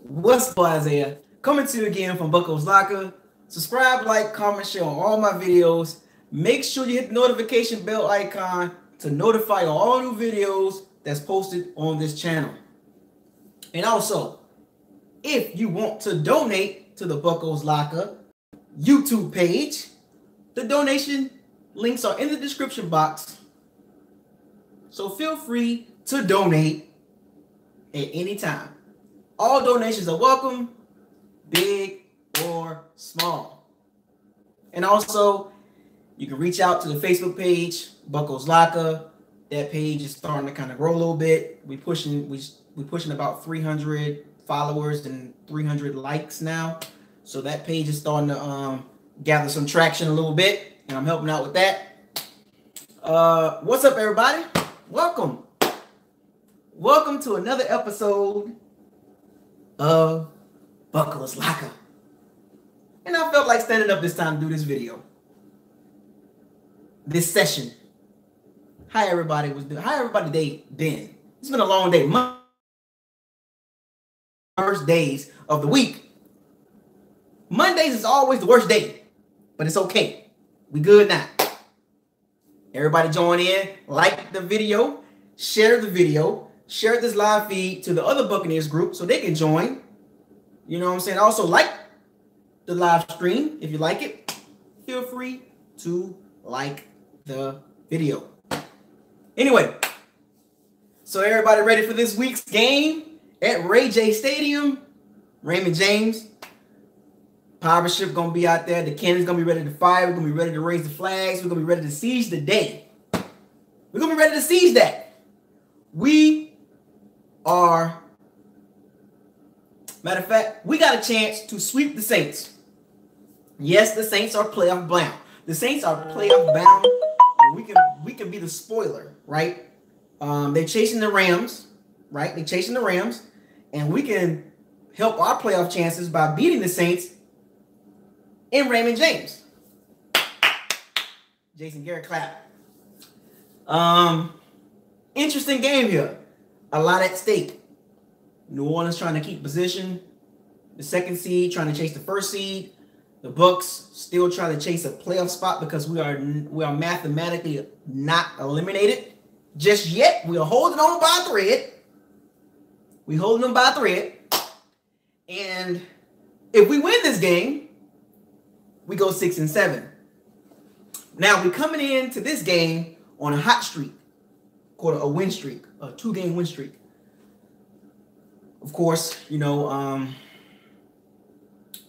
What's up, Isaiah? Coming to you again from Bucco's Locker. Subscribe, like, comment, share on all my videos. Make sure you hit the notification bell icon to notify all new videos that's posted on this channel. And also, if you want to donate to the Bucco's Locker YouTube page, the donation links are in the description box. So feel free to donate at any time. All donations are welcome, big or small. And also, you can reach out to the Facebook page, Bucco's Locker. That page is starting to kind of grow a little bit. We're pushing about 300 followers and 300 likes now. So that page is starting to gather some traction a little bit, and I'm helping out with that. What's up, everybody? Welcome. Welcome to another episode of Bucco's Locker. And I felt like standing up this time to do this video. This session. How everybody day been? It's been a long day. First days of the week. Mondays is always the worst day, but it's okay. We good now. Everybody join in, like the video, share the video. Share this live feed to the other Buccaneers group so they can join. You know what I'm saying? Also, like the live stream if you like it. Feel free to like the video. Anyway, so everybody ready for this week's game at Ray J Stadium? Raymond James. Pirate ship going to be out there. The cannon's going to be ready to fire. We're going to be ready to raise the flags. We're going to be ready to siege the day. We're going to be ready to siege that. We are, matter of fact, we got a chance to sweep the Saints. Yes, the Saints are playoff bound. The Saints are playoff bound. We can be the spoiler, right? They're chasing the Rams, right? They're chasing the Rams, and we can help our playoff chances by beating the Saints in Raymond James. Jason Garrett clap. Interesting game here. A lot at stake. New Orleans trying to keep position. The second seed trying to chase the first seed. The Bucs still trying to chase a playoff spot because we are mathematically not eliminated just yet. We are holding on by a thread. We're holding them by a thread. And if we win this game, we go 6-7. Now we're coming into this game on a hot streak. A win streak, a 2-game win streak. Of course, you know,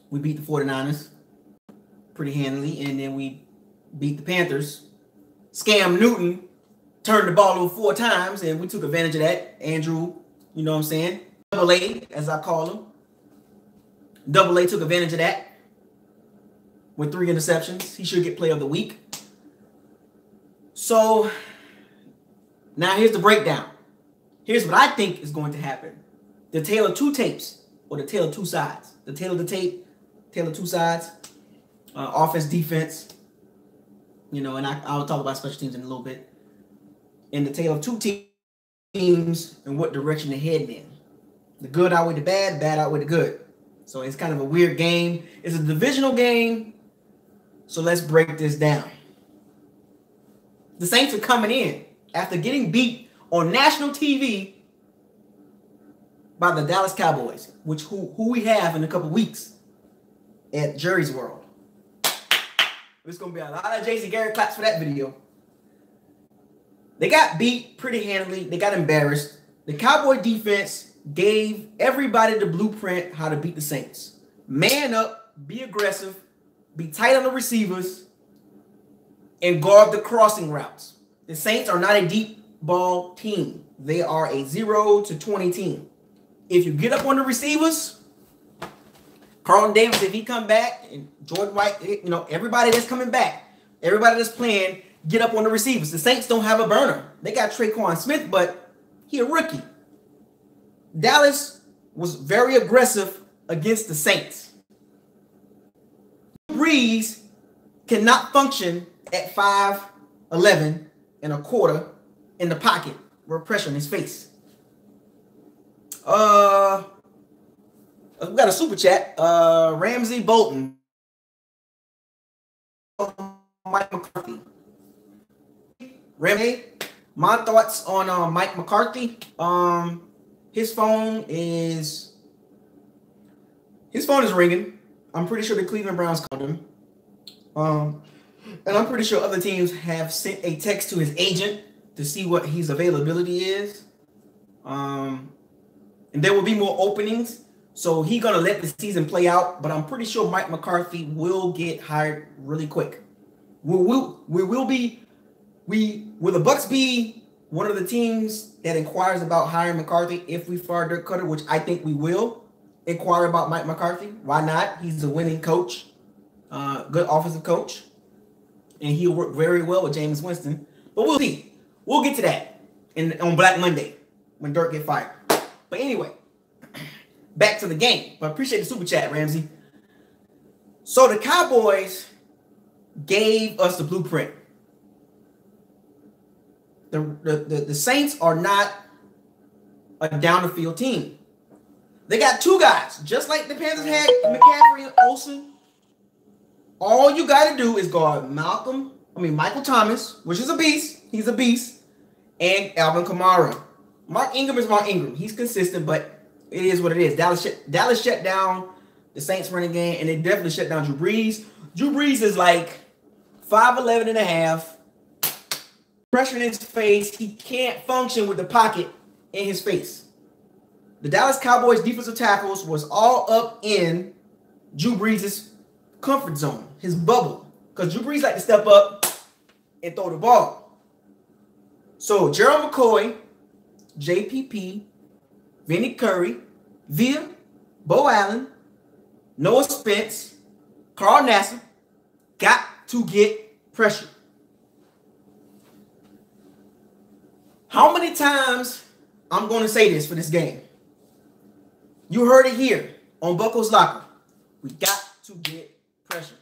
we beat the 49ers pretty handily, and then we beat the Panthers. Scam Newton turned the ball over 4 times, and we took advantage of that. Andrew, you know what I'm saying? Double A, as I call him. Double A took advantage of that with 3 interceptions. He should get Player of the Week. So now here's the breakdown. Here's what I think is going to happen. The tale of 2 tapes, or the tale of 2 sides. The tale of the tape, tale of 2 sides. Offense, defense. You know, and I'll talk about special teams in a little bit. And the tale of 2 teams and what direction they're heading in. The good outweigh the bad, bad outweigh the good. So it's kind of a weird game. It's a divisional game. So let's break this down. The Saints are coming in after getting beat on national TV by the Dallas Cowboys, who we have in a couple weeks at Jerry's World. There's going to be a lot of Jason Garrett claps for that video. They got beat pretty handily. They got embarrassed. The Cowboy defense gave everybody the blueprint how to beat the Saints. Man up, be aggressive, be tight on the receivers, and guard the crossing routes. The Saints are not a deep ball team. They are a 0 to 20 team. If you get up on the receivers, Carlton Davis, if he come back, and Jordan White, you know, everybody that's coming back, everybody that's playing, get up on the receivers. The Saints don't have a burner. They got Traquan Smith, but he a rookie. Dallas was very aggressive against the Saints. Breeze cannot function at 5'11" and a quarter in the pocket with pressure in his face. We got a super chat. Ramsey Bolton. Mike McCarthy. Ramsey, my thoughts on Mike McCarthy. His phone is ringing. I'm pretty sure the Cleveland Browns called him. And I'm pretty sure other teams have sent a text to his agent to see what his availability is. And there will be more openings. So he's going to let the season play out. But I'm pretty sure Mike McCarthy will get hired really quick. Will the Bucs be one of the teams that inquires about hiring McCarthy if we fire Dirk Cutter, which I think we will inquire about Mike McCarthy? Why not? He's a winning coach, good offensive coach, and he'll work very well with Jameis Winston. But we'll see. We'll get to that on Black Monday when Dirk get fired. But anyway, back to the game. But I appreciate the super chat, Ramsey. So the Cowboys gave us the blueprint. The Saints are not a down the field team. They got two guys, just like the Panthers had McCaffrey and Olsen. All you got to do is guard Michael Thomas, which is a beast. He's a beast. And Alvin Kamara. Mark Ingram is Mark Ingram. He's consistent, but it is what it is. Dallas shut down the Saints running game, and they definitely shut down Drew Brees. Drew Brees is like 5'11 and a half. Pressure in his face. He can't function with the pocket in his face. The Dallas Cowboys defensive tackles was all up in Drew Brees' comfort zone, his bubble. Because Drew Brees like to step up and throw the ball. So Gerald McCoy, JPP, Vinny Curry, Villa, Bo Allen, Noah Spence, Carl Nassib got to get pressure. How many times I'm going to say this for this game? You heard it here on Bucco's Locker. We got to get pressure.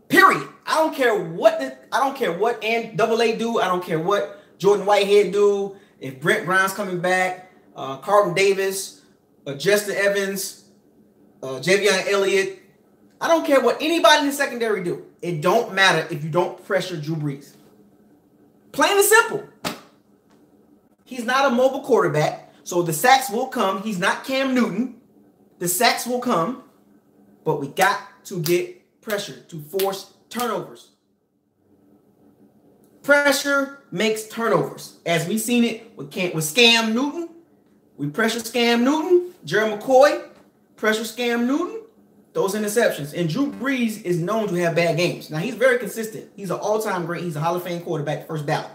Period. I don't care what NAA do. I don't care what Jordan Whitehead do. If Brent Grimes coming back, Carlton Davis, Justin Evans, Javion Elliott. I don't care what anybody in the secondary do. It don't matter if you don't pressure Drew Brees. Plain and simple. He's not a mobile quarterback, so the sacks will come. He's not Cam Newton. The sacks will come, but we got to get pressure to force turnovers. Pressure makes turnovers. As we've seen it with Scam Newton. We pressure Scam Newton. Jerry McCoy, pressure Scam Newton. Those interceptions. And Drew Brees is known to have bad games. Now, he's very consistent. He's an all-time great. He's a Hall of Fame quarterback, first ballot.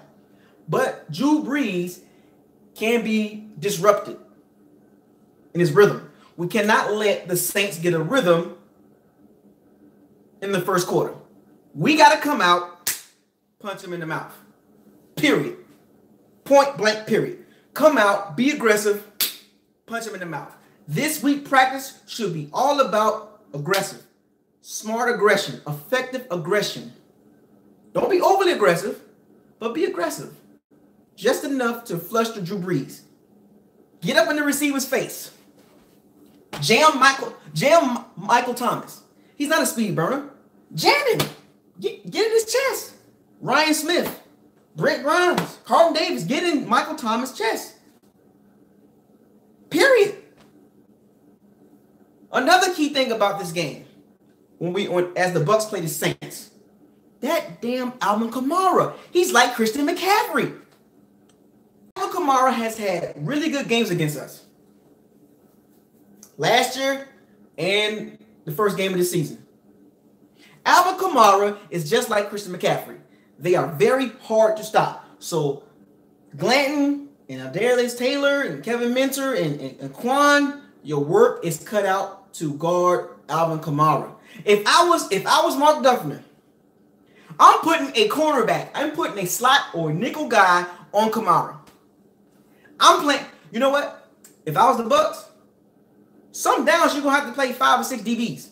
But Drew Brees can be disrupted in his rhythm. We cannot let the Saints get a rhythm in the first quarter. We got to come out, punch him in the mouth. Period. Point blank, period. Come out, be aggressive, punch him in the mouth. This week practice should be all about aggressive, smart aggression, effective aggression. Don't be overly aggressive, but be aggressive. Just enough to fluster Drew Brees. Get up in the receiver's face. Jam Michael Thomas. He's not a speed burner. Jam him. Get in his chest. Ryan Smith, Brent Grimes, Carlton Davis, get in Michael Thomas' chest. Period. Another key thing about this game, as the Bucs play the Saints, that damn Alvin Kamara. He's like Christian McCaffrey. Alvin Kamara has had really good games against us. Last year and the first game of the season. Alvin Kamara is just like Christian McCaffrey. They are very hard to stop. So Glanton and Darius Taylor and Kevin Minter and Quan, your work is cut out to guard Alvin Kamara. If I was Mark Duffman, I'm putting a cornerback. I'm putting a slot or nickel guy on Kamara. I'm playing. You know what? If I was the Bucs, some downs you're gonna have to play 5 or 6 DBs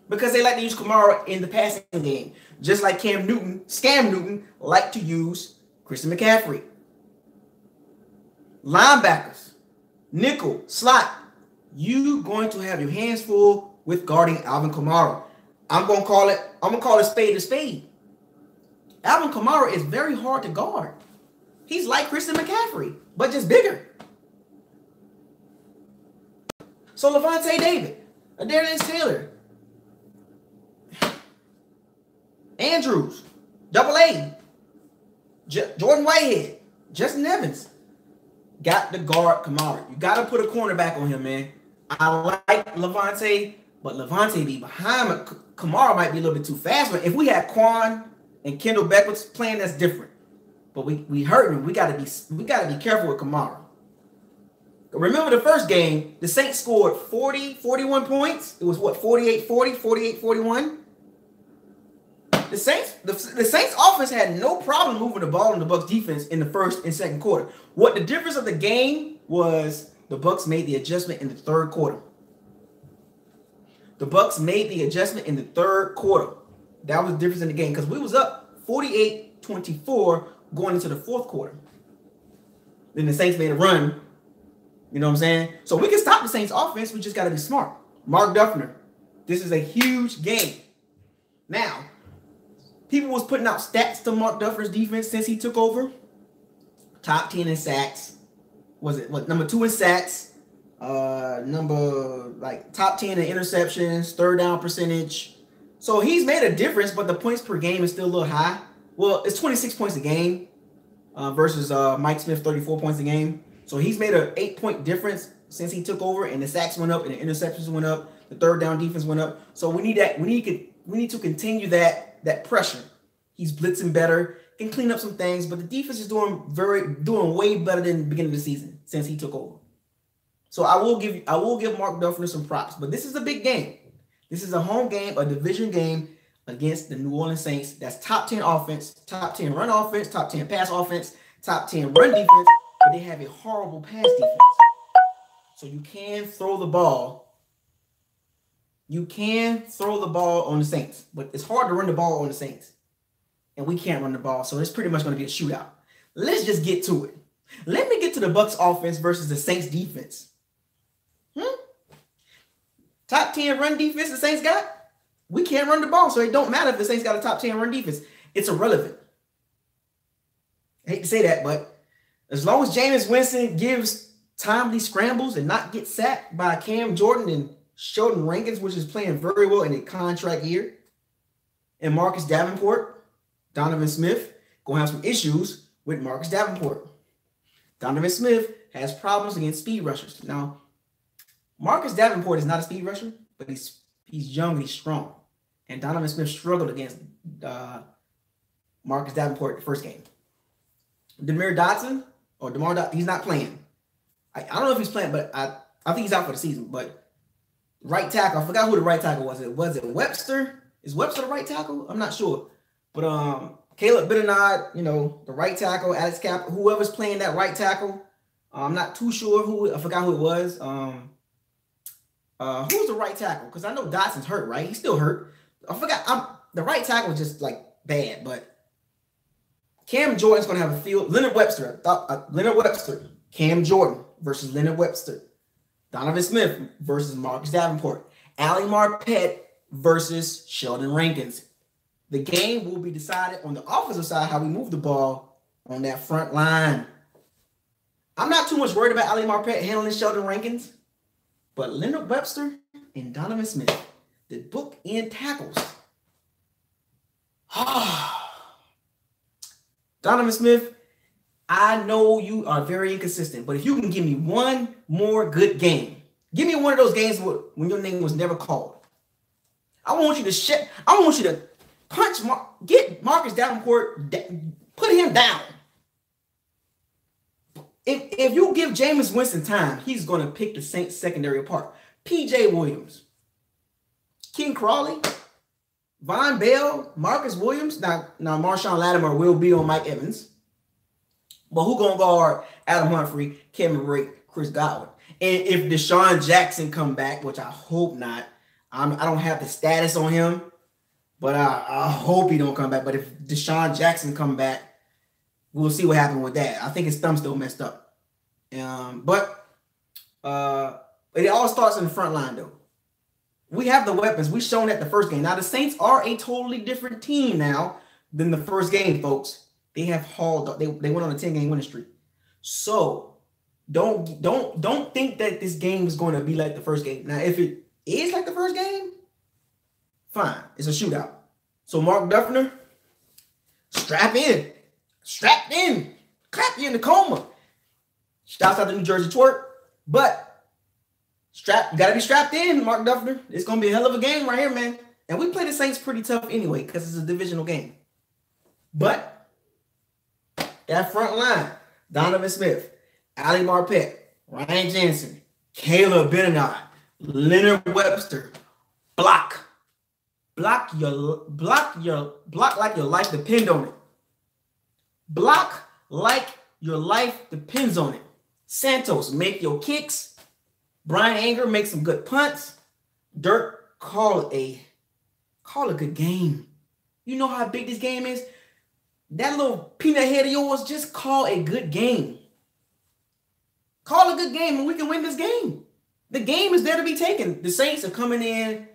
because they like to use Kamara in the passing game, just like Scam Newton, like to use Christian McCaffrey. Linebackers, nickel, slot. You going to have your hands full with guarding Alvin Kamara. I'm gonna call it spade to spade. Alvin Kamara is very hard to guard. He's like Christian McCaffrey, but just bigger. So Levante David, Adarius Taylor, Andrews, Double A, Jordan Whitehead, Justin Evans, got to guard Kamara. You got to put a cornerback on him, man. I like Levante, but Levante be behind him. Kamara might be a little bit too fast. But if we had Quan and Kendall Beckwith's playing, that's different. But we hurt him. We gotta be careful with Kamara. Remember the first game, the Saints scored 41 points. It was what, 48-40, 48-41? The Saints offense had no problem moving the ball in the Bucs defense in the first and second quarter. What the difference of the game was, the Bucs made the adjustment in the third quarter. The Bucs made the adjustment in the third quarter. That was the difference in the game because we was up 48-24 going into the fourth quarter. Then the Saints made a run. You know what I'm saying? So we can stop the Saints offense. We just got to be smart. Mark Duffner. This is a huge game. Now, people was putting out stats to Mark Duffner's defense since he took over. Top 10 in sacks. Was it what, number 2 in sacks? Top 10 in interceptions, third down percentage. So he's made a difference, but the points per game is still a little high. Well, it's 26 points a game versus Mike Smith, 34 points a game. So he's made an 8-point difference since he took over, and the sacks went up, and the interceptions went up, the third down defense went up. So we need that. We need to continue that pressure. He's blitzing better, can clean up some things, but the defense is doing way better than the beginning of the season since he took over. So I will give Mark Duffner some props, but this is a big game. This is a home game, a division game against the New Orleans Saints. That's top 10 offense, top 10 run offense, top 10 pass offense, top 10 run defense, but they have a horrible pass defense. So you can throw the ball. You can throw the ball on the Saints, but it's hard to run the ball on the Saints. And we can't run the ball, so it's pretty much going to be a shootout. Let's just get to it. Let me get to the Bucs offense versus the Saints defense. Top 10 run defense the Saints got? We can't run the ball, so it don't matter if the Saints got a top 10 run defense. It's irrelevant. I hate to say that, but as long as Jameis Winston gives timely scrambles and not get sacked by Cam Jordan and Sheldon Rankins, which is playing very well in a contract year, and Marcus Davenport, Donovan Smith, going to have some issues with Marcus Davenport. Donovan Smith has problems against speed rushers. Now, Marcus Davenport is not a speed rusher, but he's young and he's strong. And Donovan Smith struggled against Marcus Davenport the first game. DeMar Dotson, he's not playing. I don't know if he's playing, but I think he's out for the season. But right tackle, I forgot who the right tackle was. Was it Webster? Is Webster the right tackle? I'm not sure. But Caleb Benenard, the right tackle, Alex Cap, whoever's playing that right tackle, I'm not too sure I forgot who it was. Who's the right tackle? Because I know Dotson's hurt, right? He's still hurt. I forgot. The right tackle was just like bad, but Cam Jordan's going to have a field. Leonard Webster. Leonard Webster. Cam Jordan versus Leonard Webster. Donovan Smith versus Marcus Davenport. Ali Marpet versus Sheldon Rankins. The game will be decided on the offensive side how we move the ball on that front line. I'm not too much worried about Ali Marpet handling Sheldon Rankins, but Leonard Webster and Donovan Smith, the bookend tackles. Donovan Smith, I know you are very inconsistent, but if you can give me one more good game, give me one of those games when your name was never called. I want you to get Marcus Davenport, put him down. If you give Jameis Winston time, he's going to pick the Saints secondary apart. P.J. Williams, King Crawley, Von Bell, Marcus Williams. Now Marshawn Lattimore will be on Mike Evans. But who going to guard Adam Humphrey, Kevin Brake, Chris Godwin? And if Deshaun Jackson come back, which I hope not, I don't have the status on him, but I hope he don't come back. But if Deshaun Jackson come back, we'll see what happens with that. I think his thumb's still messed up. But it all starts in the front line, though. We have the weapons. We've shown that the first game. Now, the Saints are a totally different team now than the first game, folks. They have hauled up. They went on a 10-game winning streak. So don't think that this game is going to be like the first game. Now, if it is like the first game, fine. It's a shootout. So Mark Duffner, strap in. Strapped in. Clap you in the coma. Shouts out to New Jersey Twerk. But you got to be strapped in, Mark Duffner. It's going to be a hell of a game right here, man. And we play the Saints pretty tough anyway because it's a divisional game. But that front line, Donovan Smith, Ali Marpet, Ryan Jensen, Caleb Benenard, Leonard Webster, block like your life depends on it. Block like your life depends on it. Santos, make your kicks. Brian Anger makes some good punts. Dirk, call a good game. You know how big this game is? That little peanut head of yours, just call a good game. Call a good game and we can win this game. The game is there to be taken. The Saints are coming in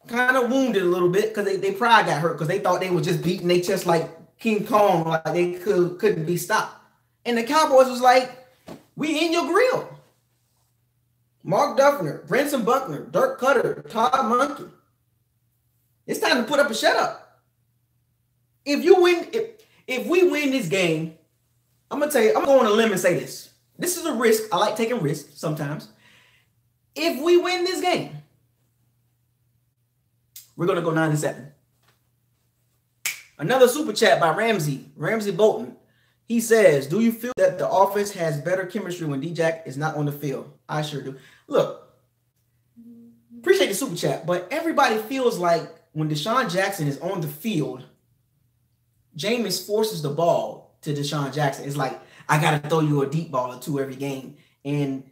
kind of wounded a little bit because they pride got hurt because they thought they were just beating their chest like King Kong, like they couldn't be stopped. And the Cowboys was like, we in your grill. Mark Duffner, Brenson Buckner, Dirk Cutter, Todd Monkey. It's time to put up a shut up. If we win this game, I'm gonna tell you, I'm going on a limb and say this. This is a risk. I like taking risks sometimes. If we win this game, we're gonna go 9-7. Another super chat by Ramsey Bolton. He says, do you feel that the offense has better chemistry when D-Jack is not on the field? I sure do. Look, appreciate the super chat, but everybody feels like when Deshaun Jackson is on the field, Jameis forces the ball to Deshaun Jackson. It's like, I got to throw you a deep ball or two every game. And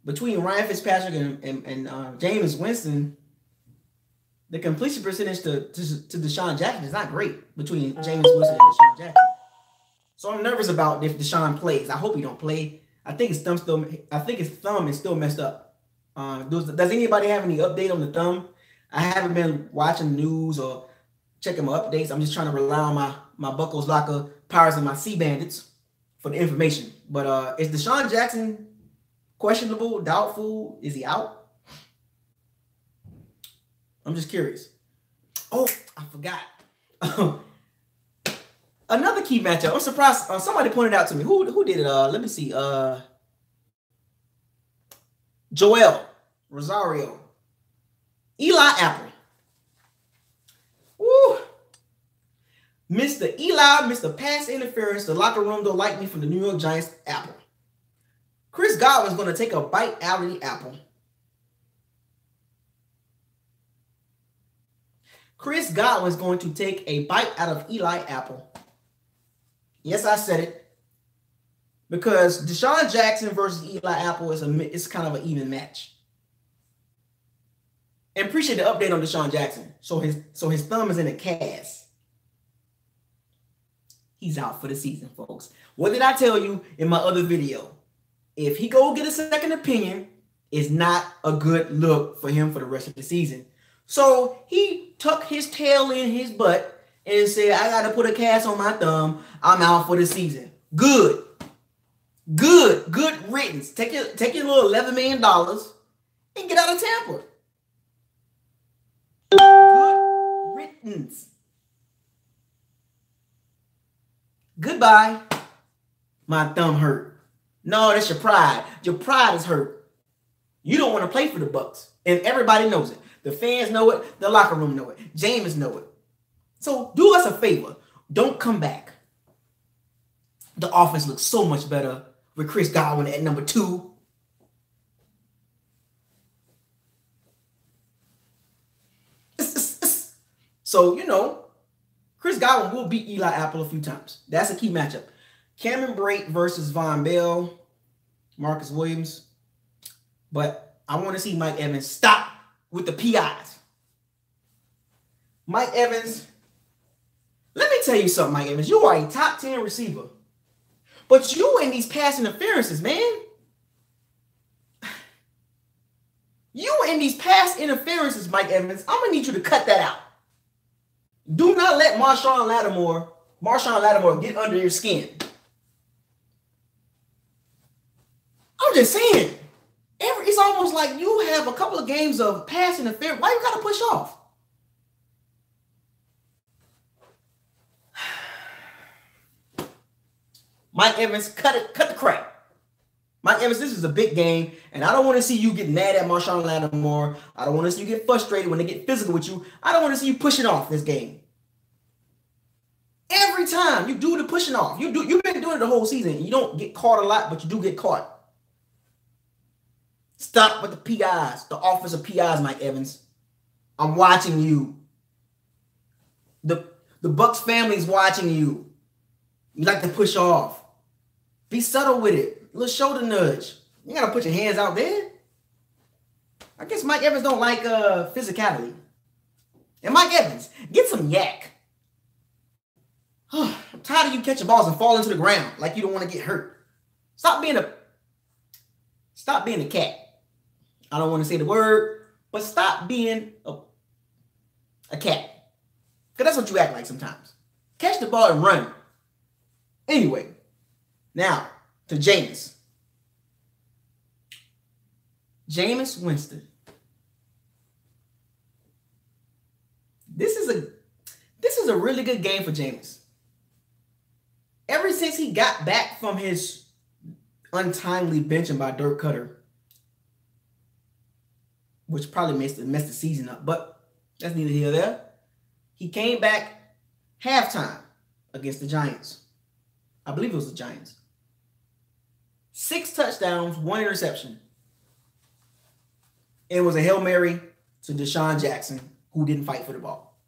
between Ryan Fitzpatrick and Jameis Winston, the completion percentage to Deshaun Jackson is not great between Jameis Winston and Deshaun Jackson. So I'm nervous about if Deshaun plays. I hope he don't play. I think his thumb is still messed up. Does anybody have any update on the thumb? I haven't been watching the news or checking my updates. I'm just trying to rely on my Buckles Locker Pirates and my Sea Bandits for the information. But is Deshaun Jackson questionable, doubtful? Is he out? I'm just curious. Oh, I forgot. Another key matchup. I'm surprised somebody pointed out to me. Who did it? Let me see. Joel Rosario. Eli Apple. Woo. Mr. Eli, Mr. Pass Interference. The locker room don't like me from the New York Giants. Apple. Chris Godwin's going to take a bite out of the apple. Chris Godwin's going to take a bite out of Eli Apple. Yes, I said it. Because Deshaun Jackson versus Eli Apple is kind of an even match. And appreciate the update on Deshaun Jackson. So his thumb is in a cast. He's out for the season, folks. What did I tell you in my other video? If he go get a second opinion, it's not a good look for him for the rest of the season. So he tucked his tail in his butt and said, I got to put a cast on my thumb. I'm out for the season. Good riddance. Take your little $11 million and get out of Tampa. Good riddance. Goodbye. My thumb hurt. No, that's your pride. Your pride is hurt. You don't want to play for the Bucs. And everybody knows it. The fans know it. The locker room know it. Jameis know it. So do us a favor. Don't come back. The offense looks so much better with Chris Godwin at number 2. So, Chris Godwin will beat Eli Apple a few times. That's a key matchup. Cameron Brate versus Von Bell, Marcus Williams. But I want to see Mike Evans stop with the PIs. Mike Evans, let me tell you something, Mike Evans. You are a top 10 receiver. But you in these pass interferences, man. You in these pass interferences, Mike Evans, I'm going to need you to cut that out. Do not let Marshawn Lattimore get under your skin. I'm just saying. It's almost like you have a couple of games of pass interference. Why you got to push off? Mike Evans, cut the crap. Mike Evans, this is a big game, and I don't want to see you get mad at Marshawn Lattimore. I don't want to see you get frustrated when they get physical with you. I don't want to see you pushing off this game. Every time you do the pushing off, you've been doing it the whole season. You don't get caught a lot, but you do get caught. Stop with the PIs, the offensive PIs, Mike Evans. I'm watching you. The Bucs family's watching you. You like to push off. Be subtle with it. A little shoulder nudge. You gotta put your hands out there. I guess Mike Evans don't like physicality. And Mike Evans, get some yak. I'm tired of you catching balls and falling to the ground like you don't want to get hurt. Stop being a cat. I don't want to say the word, but stop being a cat. Because that's what you act like sometimes. Catch the ball and run. Anyway, now to Jameis. Jameis Winston. This is a really good game for Jameis. Ever since he got back from his untimely benching by Dirk Cutter, which probably messed the season up, but that's neither here nor there. He came back halftime against the Giants. I believe it was the Giants. 6 touchdowns, 1 interception. It was a Hail Mary to Deshaun Jackson, who didn't fight for the ball.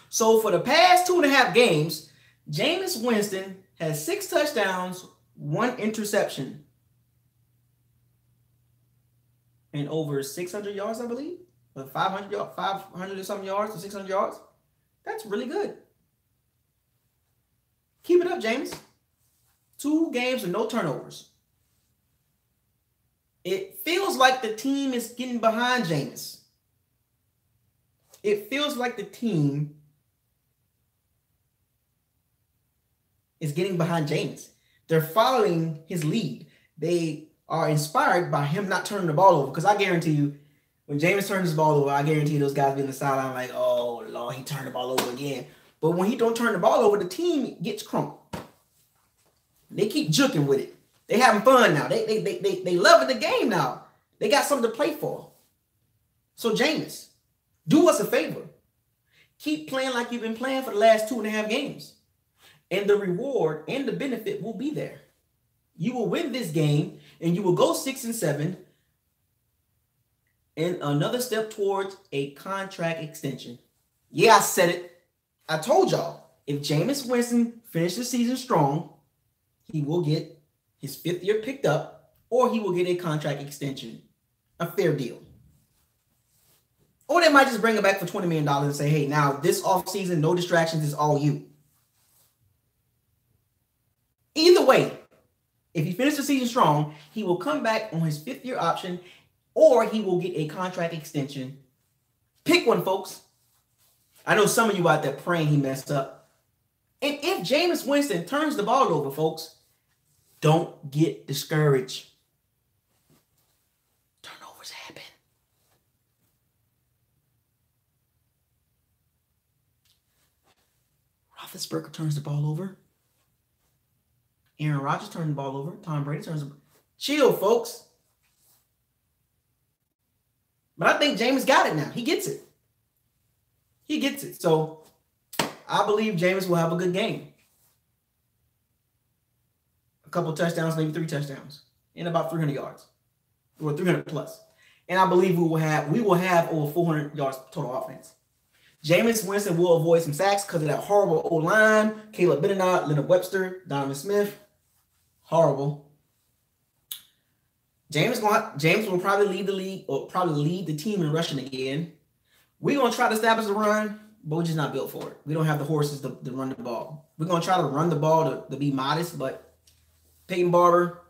So for the past 2.5 games, Jameis Winston has 6 touchdowns, 1 interception, and over 600 yards, I believe. Or 500 or something yards or 600 yards. That's really good. Keep it up, Jameis. 2 games with no turnovers. It feels like the team is getting behind Jameis. It feels like the team is getting behind Jameis. They're following his lead. They are inspired by him not turning the ball over. Because I guarantee you, when Jameis turns the ball over, I guarantee those guys be in the sideline like, oh, Lord, he turned the ball over again. But when he don't turn the ball over, the team gets crumpled. They keep juking with it. They having fun now. They loving the game now. They got something to play for. So, Jameis, do us a favor. Keep playing like you've been playing for the last 2.5 games. And the reward and the benefit will be there. You will win this game, and you will go 6-7, and another step towards a contract extension. Yeah, I said it. I told y'all, if Jameis Winston finishes the season strong, he will get his 5th year picked up, or he will get a contract extension, a fair deal. Or they might just bring him back for $20 million and say, hey, now this offseason, no distractions, it's all you. Either way, if he finishes the season strong, he will come back on his 5th year option, or he will get a contract extension. Pick one, folks. I know some of you out there praying he messed up. And if Jameis Winston turns the ball over, folks, don't get discouraged. Turnovers happen. Roethlisberger turns the ball over. Aaron Rodgers turns the ball over. Tom Brady turns the ball. Chill, folks. But I think Jameis got it now. He gets it. He gets it. So I believe Jameis will have a good game. A couple touchdowns, maybe 3 touchdowns, and about 300 yards, or 300 plus. And I believe we will have over 400 yards total offense. Jameis Winston will avoid some sacks because of that horrible O-line. Caleb Benenard, Leonard Webster, Donovan Smith. Horrible. James will probably lead the league, or probably lead the team in rushing again. We're going to try to establish a run, but we're just not built for it. We don't have the horses to run the ball. We're going to try to run the ball to be modest, but Peyton Barber,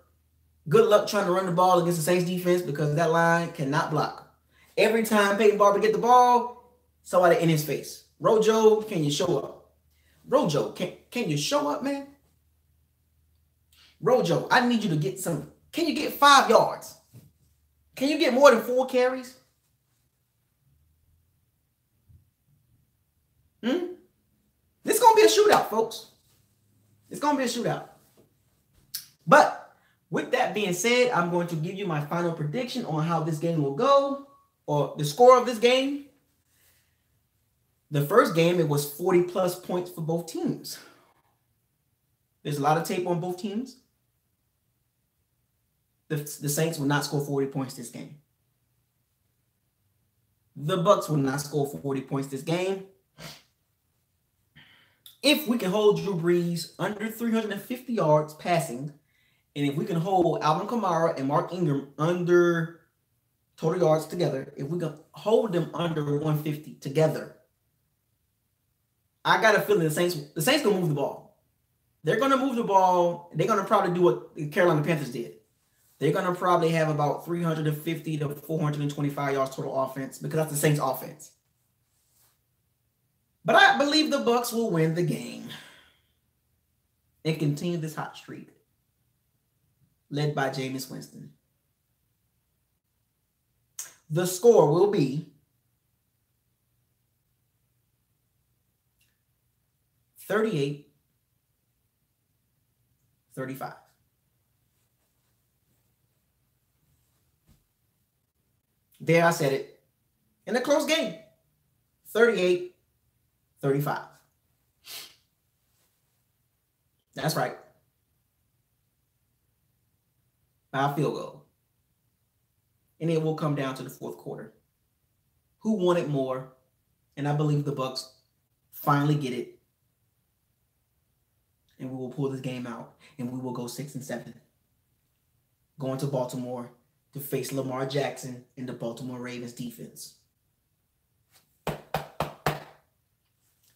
Good luck trying to run the ball against the Saints defense because that line cannot block. Every time Peyton Barber get the ball, somebody in his face. Rojo, can you show up? Rojo, can you show up, man? Rojo, I need you to get some. Can you get 5 yards? Can you get more than 4 carries? This is going to be a shootout, folks. It's going to be a shootout. But with that being said, I'm going to give you my final prediction on how this game will go, or the score of this game. The first game, it was 40-plus points for both teams. There's a lot of tape on both teams. The Saints will not score 40 points this game. The Bucs will not score 40 points this game. If we can hold Drew Brees under 350 yards passing, and if we can hold Alvin Kamara and Mark Ingram under total yards together, if we can hold them under 150 together, I got a feeling the Saints going to move the ball. They're going to move the ball. They're going to probably do what the Carolina Panthers did. They're going to probably have about 350 to 425 yards total offense because that's the Saints offense. But I believe the Bucs will win the game and continue this hot streak led by Jameis Winston. The score will be 38-35. There, I said it. In a close game. 38-35. That's right. By a field goal. And it will come down to the fourth quarter. Who wanted more? And I believe the Bucs finally get it. And we will pull this game out. And we will go 6-7. Going to Baltimore to face Lamar Jackson and the Baltimore Ravens defense.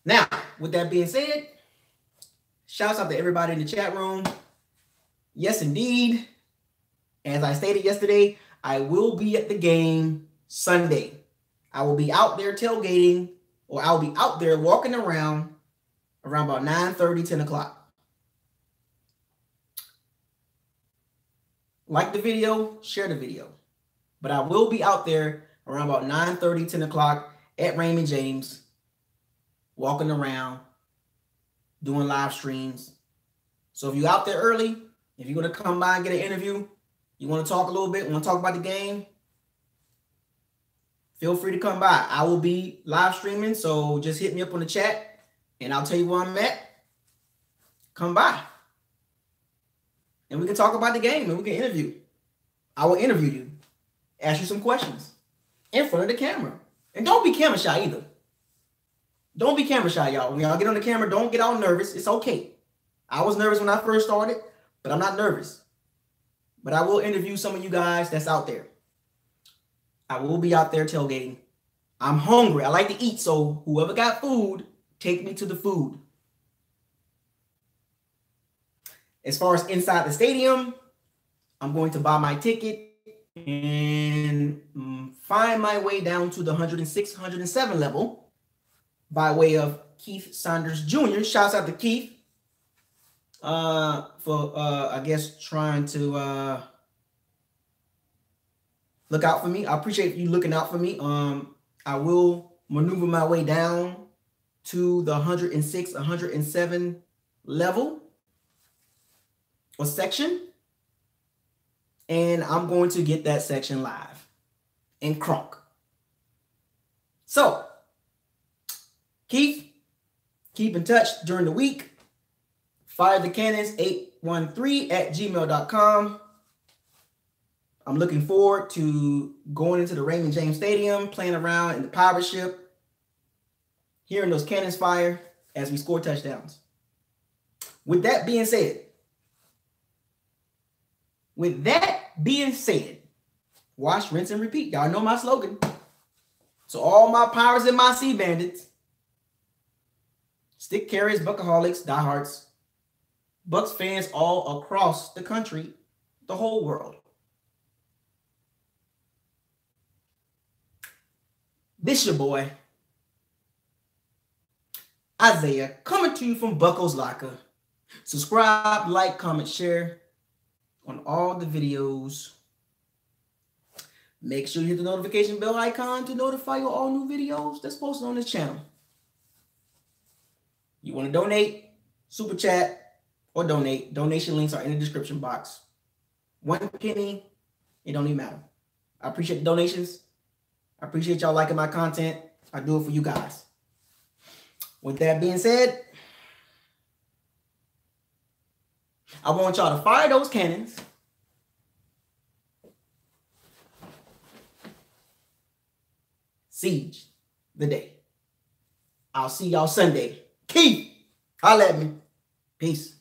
Now, with that being said, shouts out to everybody in the chat room. Yes, indeed. As I stated yesterday, I will be at the game Sunday. I will be out there tailgating, or I'll be out there walking around about 9:30, 10 o'clock. Like the video, share the video. But I will be out there around about 9:30, 10 o'clock at Raymond James, walking around, doing live streams. So if you're out there early, if you're going to come by and get an interview, you want to talk a little bit, want to talk about the game, feel free to come by. I will be live streaming, so just hit me up on the chat, and I'll tell you where I'm at. Come by. And we can talk about the game, and we can interview. I will interview you, ask you some questions in front of the camera. And don't be camera shy either. Don't be camera shy, y'all. When y'all get on the camera, don't get all nervous. It's okay. I was nervous when I first started, but I'm not nervous. But I will interview some of you guys that's out there. I will be out there tailgating. I'm hungry. I like to eat, so whoever got food, take me to the food. As far as inside the stadium, I'm going to buy my ticket and find my way down to the 106, 107 level by way of Keith Saunders Jr. Shouts out to Keith for, I guess, trying to look out for me. I appreciate you looking out for me. I will maneuver my way down to the 106, 107 level or section, and I'm going to get that section live in Kronk. So, Keith, keep in touch during the week. firethecannons813@gmail.com. I'm looking forward to going into the Raymond James Stadium, playing around in the pirate ship, hearing those cannons fire as we score touchdowns. With that being said, wash, rinse, and repeat. Y'all know my slogan. So all my Pirates and my Sea Bandits, stick carriers, Buckaholics, diehards, Bucks fans all across the country, the whole world. This your boy, Isaiah, coming to you from Bucko's Locker. Subscribe, like, comment, share on all the videos. Make sure you hit the notification bell icon to notify you all new videos that's posted on this channel. You want to donate, super chat, or donate. Donation links are in the description box. 1 penny, it don't even matter. I appreciate the donations. I appreciate y'all liking my content. I do it for you guys. With that being said, I want y'all to fire those cannons. Siege the day. I'll see y'all Sunday. Keith, holla at me. Peace.